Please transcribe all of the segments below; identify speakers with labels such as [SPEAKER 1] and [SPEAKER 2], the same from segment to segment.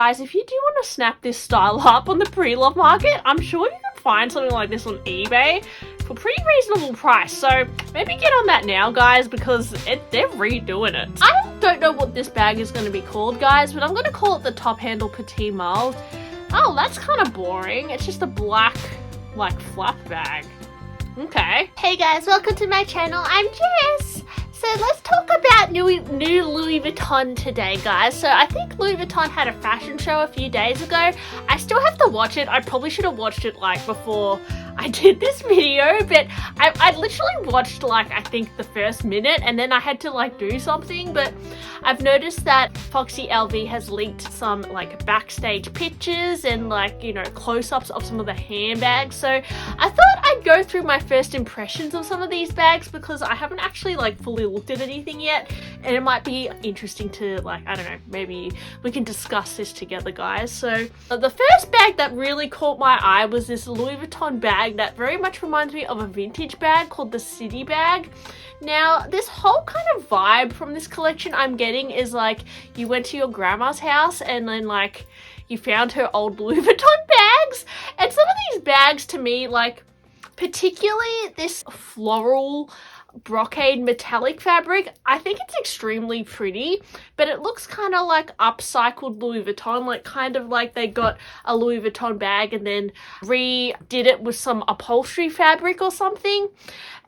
[SPEAKER 1] Guys, if you do want to snap this style up on the pre-love market, I'm sure you can find something like this on eBay for pretty reasonable price. So maybe get on that now, guys, because they're redoing it. I don't know what this bag is going to be called, guys, but I'm going to call it the Top Handle Petite Malle. Oh, that's kind of boring. It's just a black, like, flap bag. Okay. Hey guys, welcome to my channel. I'm Jess. So let's talk about new Louis Vuitton today, guys. So I think Louis Vuitton had a fashion show a few days ago. I still have to watch it. I probably should have watched it like before I did this video, but I literally watched like I think the first minute and then I had to like do something. But I've noticed that Foxy LV has leaked some like backstage pictures and like, you know, close-ups of some of the handbags. So I thought I'd go through my first impressions of some of these bags because I haven't actually like fully looked at anything yet, and it might be interesting to like, I don't know, maybe we can discuss this together, guys. So the first bag that really caught my eye was this Louis Vuitton bag that very much reminds me of a vintage bag called the City bag. Now this whole kind of vibe from this collection I'm getting is like you went to your grandma's house and then like you found her old Louis Vuitton bags, and some of these bags to me, like particularly this floral brocade metallic fabric, I think it's extremely pretty, but it looks kind of like upcycled Louis Vuitton, like kind of like they got a Louis Vuitton bag and then redid it with some upholstery fabric or something.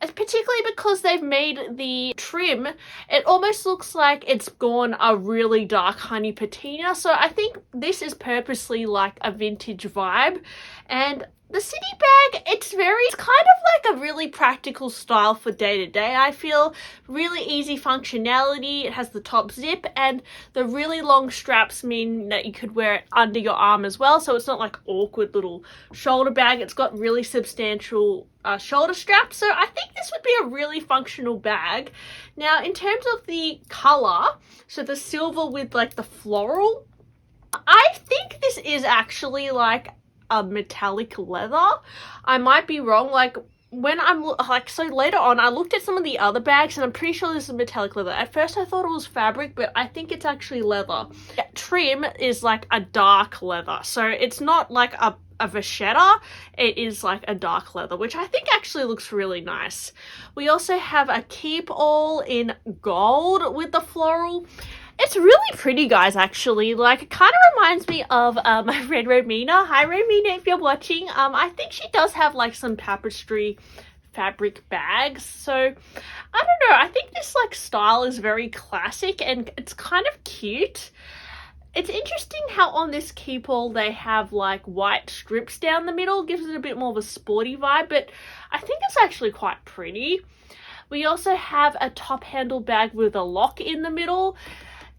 [SPEAKER 1] It's particularly because they've made the trim, it almost looks like it's gone a really dark honey patina. So I think this is purposely like a vintage vibe. And the City bag, it's kind of like a really practical style for day to day. I feel really easy functionality. It has the top zip and the really long straps mean that you could wear it under your arm as well. So it's not like awkward little shoulder bag. It's got really substantial shoulder straps. So I think this would be a really functional bag. Now in terms of the color, so the silver with like the floral, I think this is actually like a metallic leather. I might be wrong. Like when I'm like, so later on I looked at some of the other bags and I'm pretty sure this is metallic leather. At first I thought it was fabric, but I think it's actually leather. Trim is like a dark leather, so it's not like a vachetta, it is like a dark leather, which I think actually looks really nice. We also have a keep all in gold with the floral. It's really pretty, guys, actually. Like, it kind of reminds me of my friend Romina. Hi, Romina, if you're watching. I think she does have, like, some tapestry fabric bags. So, I don't know. I think this, like, style is very classic and it's kind of cute. It's interesting how on this keep all they have, like, white strips down the middle. Gives it a bit more of a sporty vibe, but I think it's actually quite pretty. We also have a top handle bag with a lock in the middle.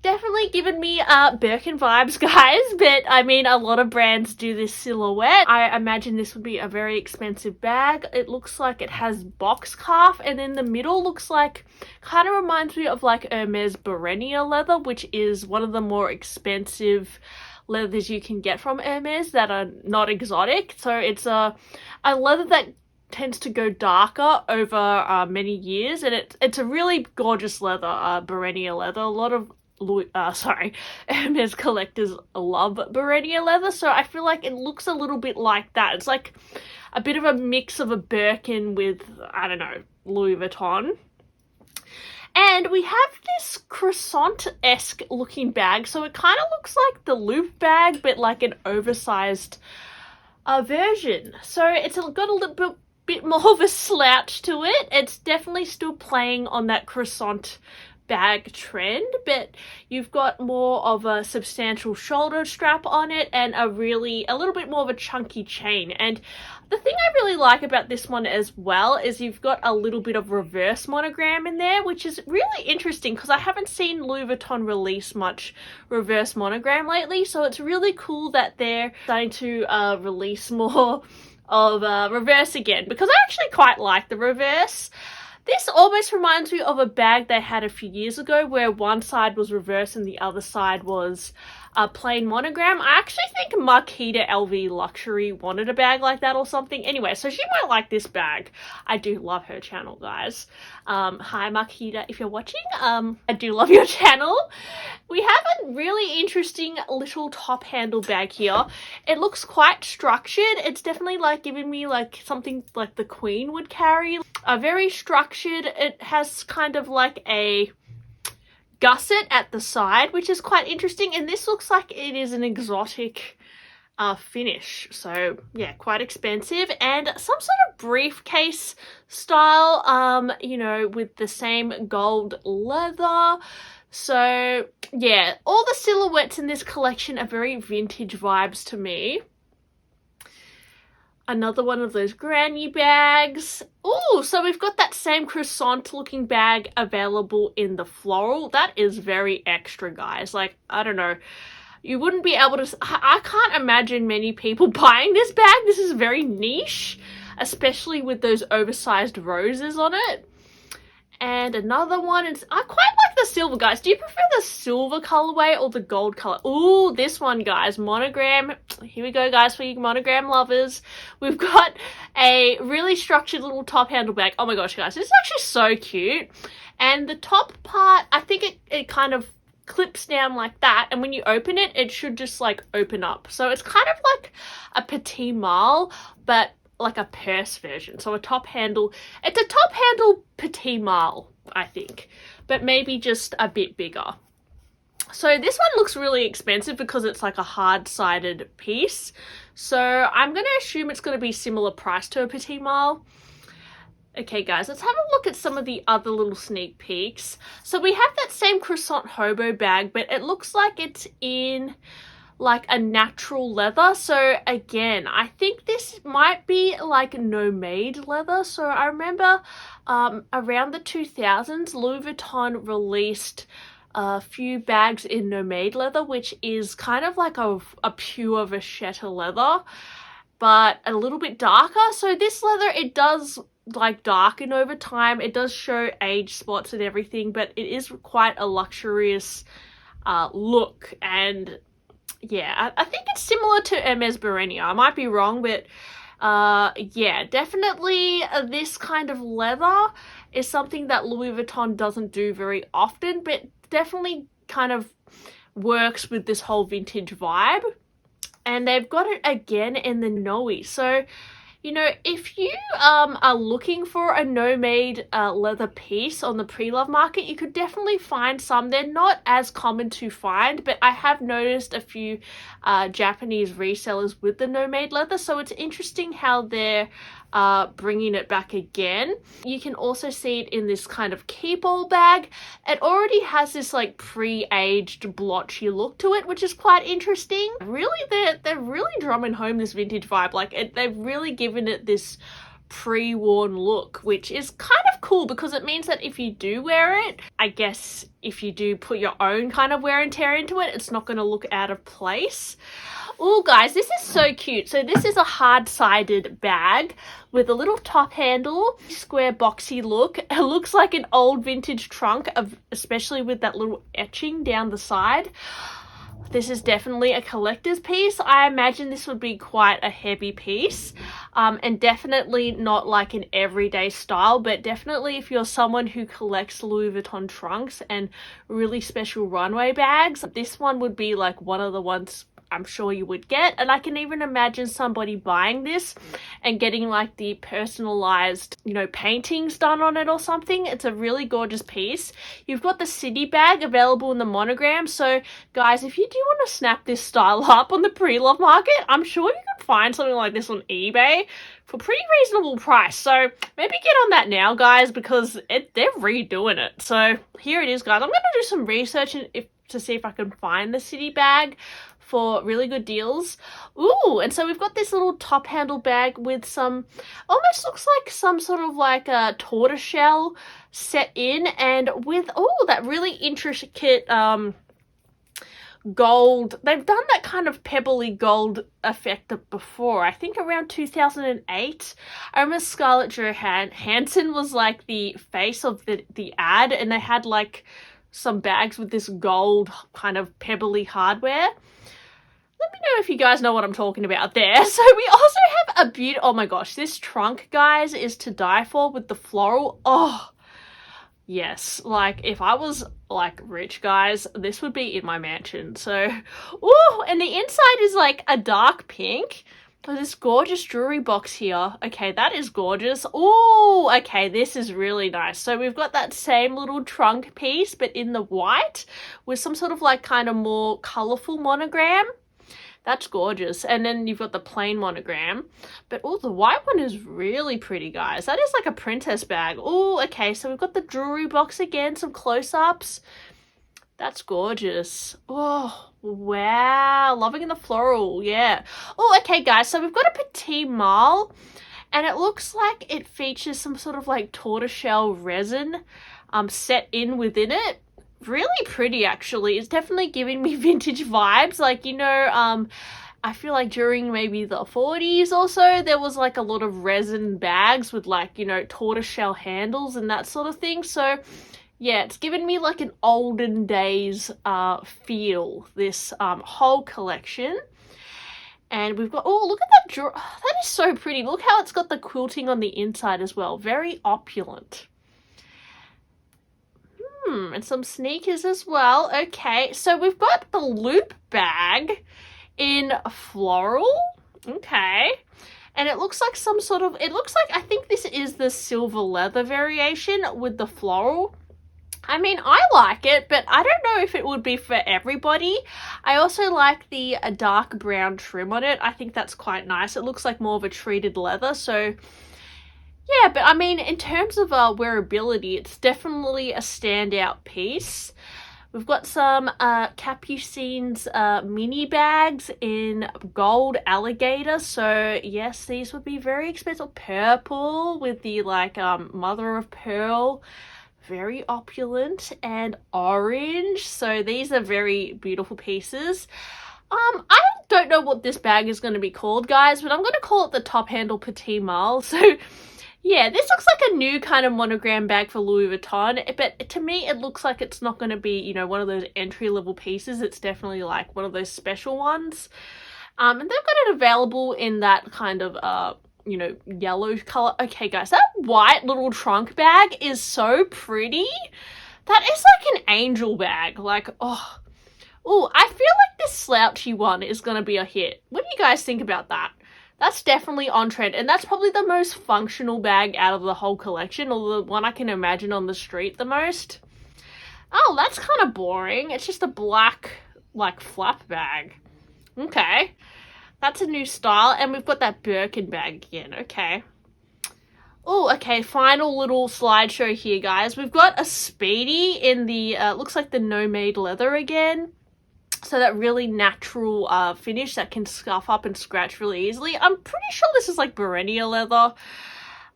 [SPEAKER 1] Definitely giving me Birkin vibes, guys, but I mean a lot of brands do this silhouette. I imagine this would be a very expensive bag. It looks like it has box calf, and then the middle looks like, kind of reminds me of like Hermes Barenia leather, which is one of the more expensive leathers you can get from Hermes that are not exotic. So it's a leather that tends to go darker over many years, and it's a really gorgeous leather, Barenia leather. A lot of Hermes collectors love Barenia leather, so I feel like it looks a little bit like that. It's like a bit of a mix of a Birkin with, I don't know, Louis Vuitton. And we have this croissant-esque looking bag, so it kind of looks like the Loop bag, but like an oversized version. So it's got a little bit more of a slouch to it. It's definitely still playing on that croissant bag trend, but you've got more of a substantial shoulder strap on it and a little bit more of a chunky chain. And the thing I really like about this one as well is you've got a little bit of reverse monogram in there, which is really interesting because I haven't seen Louis Vuitton release much reverse monogram lately, so it's really cool that they're starting to release more of reverse again, because I actually quite like the reverse. This almost reminds me of a bag they had a few years ago where one side was reverse and the other side was a plain monogram. I actually think Marquita LV Luxury wanted a bag like that or something. Anyway, so she might like this bag. I do love her channel, guys. Hi Marquita, if you're watching, I do love your channel. We have a really interesting little top handle bag here. It looks quite structured. It's definitely like giving me like something like the Queen would carry. Very structured. It has kind of like a gusset at the side, which is quite interesting, and this looks like it is an exotic finish, so yeah, quite expensive, and some sort of briefcase style, you know, with the same gold leather. So yeah, all the silhouettes in this collection are very vintage vibes to me. Another one of those granny bags. Oh, so we've got that same croissant looking bag available in the floral. That is very extra, guys. Like, I don't know. You wouldn't be able to... I can't imagine many people buying this bag. This is very niche, especially with those oversized roses on it. And another one is, I quite like the silver, guys. Do you prefer the silver colorway or the gold color? Ooh, this one, guys, monogram. Here we go, guys, for you monogram lovers. We've got a really structured little top handle bag. Oh my gosh, guys, this is actually so cute. And the top part, I think it kind of clips down like that, and when you open it, it should just like open up. So it's kind of like a petit mal, but like a purse version. So a top handle, it's a top handle petit mal, I think, but maybe just a bit bigger. So this one looks really expensive because it's like a hard-sided piece. So I'm going to assume it's going to be similar price to a petit mal. Okay guys, let's have a look at some of the other little sneak peeks. So we have that same croissant hobo bag, but it looks like it's in like a natural leather. So again, I think this might be like no-made leather. So I remember around the 2000s, Louis Vuitton released a few bags in no-made leather, which is kind of like a pure vachetta leather, but a little bit darker. So this leather, it does like darken over time. It does show age spots and everything, but it is quite a luxurious look. And yeah, I think it's similar to Hermès Barenia. I might be wrong, but yeah, definitely this kind of leather is something that Louis Vuitton doesn't do very often, but definitely kind of works with this whole vintage vibe. And they've got it again in the Noe. So, you know, if you are looking for a no-made leather piece on the pre-love market, you could definitely find some. They're not as common to find, but I have noticed a few Japanese resellers with the no-made leather, so it's interesting how they're bringing it back again. You can also see it in this kind of keep-all bag. It already has this like pre-aged blotchy look to it, which is quite interesting. Really, they're really drumming home this vintage vibe. Like they've really given it this pre-worn look, which is kind of cool because it means that if you do wear it, I guess if you do put your own kind of wear and tear into it, it's not going to look out of place. Oh guys, this is so cute. So this is a hard-sided bag with a little top handle, square boxy look. It looks like an old vintage trunk, especially with that little etching down the side. This is definitely a collector's piece. I imagine this would be quite a heavy piece, and definitely not like an everyday style, but definitely if you're someone who collects Louis Vuitton trunks and really special runway bags, this one would be like one of the ones I'm sure you would get. And I can even imagine somebody buying this and getting like the personalized, you know, paintings done on it or something. It's a really gorgeous piece. You've got the city bag available in the monogram. So guys, if you do want to snap this style up on the pre-love market, I'm sure you can find something like this on eBay for pretty reasonable price. So maybe get on that now, guys, because they're redoing it. So here it is, guys. I'm going to do some research to see if I can find the city bag for really good deals. Ooh, and so we've got this little top handle bag with some, almost looks like some sort of like a tortoiseshell set in, and with, oh, that really intricate gold. They've done that kind of pebbly gold effect before, I think around 2008. I remember Scarlett Johansson was like the face of the ad, and they had like some bags with this gold kind of pebbly hardware. Let me know if you guys know what I'm talking about there. So we also have a beautiful, oh my gosh, this trunk, guys, is to die for with the floral. Oh, yes. Like, if I was, like, rich, guys, this would be in my mansion. So, ooh, and the inside is, like, a dark pink. Oh, this gorgeous jewelry box here. Okay, that is gorgeous. Ooh, okay, this is really nice. So we've got that same little trunk piece, but in the white with some sort of, like, kind of more colorful monogram. That's gorgeous. And then you've got the plain monogram. But oh, the white one is really pretty, guys. That is like a princess bag. Oh, okay. So we've got the jewelry box again. Some close-ups. That's gorgeous. Oh, wow. Loving the floral. Yeah. Oh, okay, guys. So we've got a petite male. And it looks like it features some sort of like tortoiseshell resin set in within it. Really pretty, actually. It's definitely giving me vintage vibes. Like, you know, I feel like during maybe the 40s or so, there was like a lot of resin bags with like, you know, tortoiseshell handles and that sort of thing. So yeah, it's given me like an olden days feel, this whole collection. And we've got, oh, look at that drawer. Oh, that is so pretty. Look how it's got the quilting on the inside as well. Very opulent. And some sneakers as well. Okay, so we've got the loop bag in floral. Okay. And it looks like some sort of, it looks like, I think this is the silver leather variation with the floral. I mean, I like it, but I don't know if it would be for everybody. I also like the dark brown trim on it. I think that's quite nice. It looks like more of a treated leather, so yeah, but I mean, in terms of wearability, it's definitely a standout piece. We've got some Capucine's mini bags in gold alligator. So yes, these would be very expensive. Purple with the like mother of pearl. Very opulent. And orange. So these are very beautiful pieces. I don't know what this bag is going to be called, guys, but I'm going to call it the top handle petite male. So yeah, this looks like a new kind of monogram bag for Louis Vuitton, but to me it looks like it's not going to be, you know, one of those entry-level pieces. It's definitely like one of those special ones. And they've got it available in that kind of, you know, yellow color. Okay, guys, that white little trunk bag is so pretty. That is like an angel bag. Like, oh, I feel like this slouchy one is going to be a hit. What do you guys think about that? That's definitely on trend, and that's probably the most functional bag out of the whole collection, or the one I can imagine on the street the most. Oh, that's kind of boring. It's just a black, like, flap bag. Okay. That's a new style, and we've got that Birkin bag again. Okay. Oh, okay, final little slideshow here, guys. We've got a Speedy in the, looks like the no-made leather again. So that really natural finish that can scuff up and scratch really easily. I'm pretty sure this is like Barenia leather.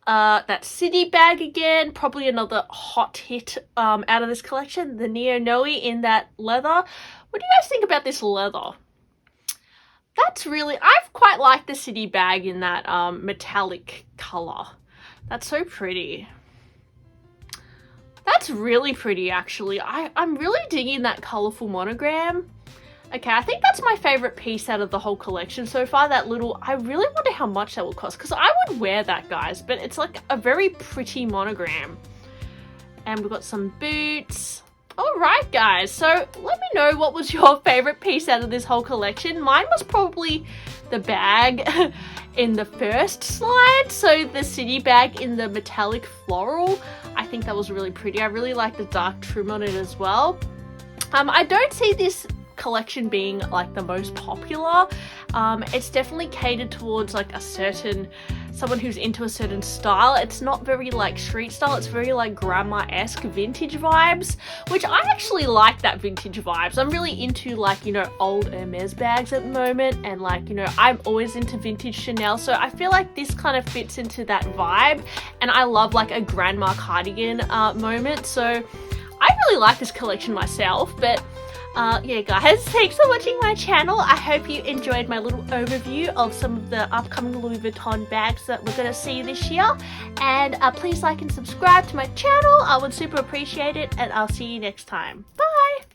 [SPEAKER 1] That City bag again, probably another hot hit out of this collection. The Neo Noe in that leather. What do you guys think about this leather? That's really, I've quite liked the City bag in that metallic color. That's so pretty. That's really pretty, actually. I'm really digging that colorful monogram. Okay, I think that's my favorite piece out of the whole collection so far, that little, I really wonder how much that will cost, because I would wear that, guys, but it's like a very pretty monogram. And we've got some boots. Alright, guys, so let me know what was your favorite piece out of this whole collection. Mine was probably the bag in the first slide, so the City bag in the metallic floral. I think that was really pretty. I really like the dark trim on it as well. I don't see this collection being like the most popular. It's definitely catered towards like a certain, someone who's into a certain style. It's not very like street style, it's very like grandma-esque vintage vibes, which I actually like that vintage vibes. I'm really into like, you know, old Hermes bags at the moment, and like, you know, I'm always into vintage Chanel, so I feel like this kind of fits into that vibe, and I love like a grandma cardigan moment, so I really like this collection myself. But Yeah guys, thanks for watching my channel. I hope you enjoyed my little overview of some of the upcoming Louis Vuitton bags that we're going to see this year. And please like and subscribe to my channel. I would super appreciate it, and I'll see you next time. Bye!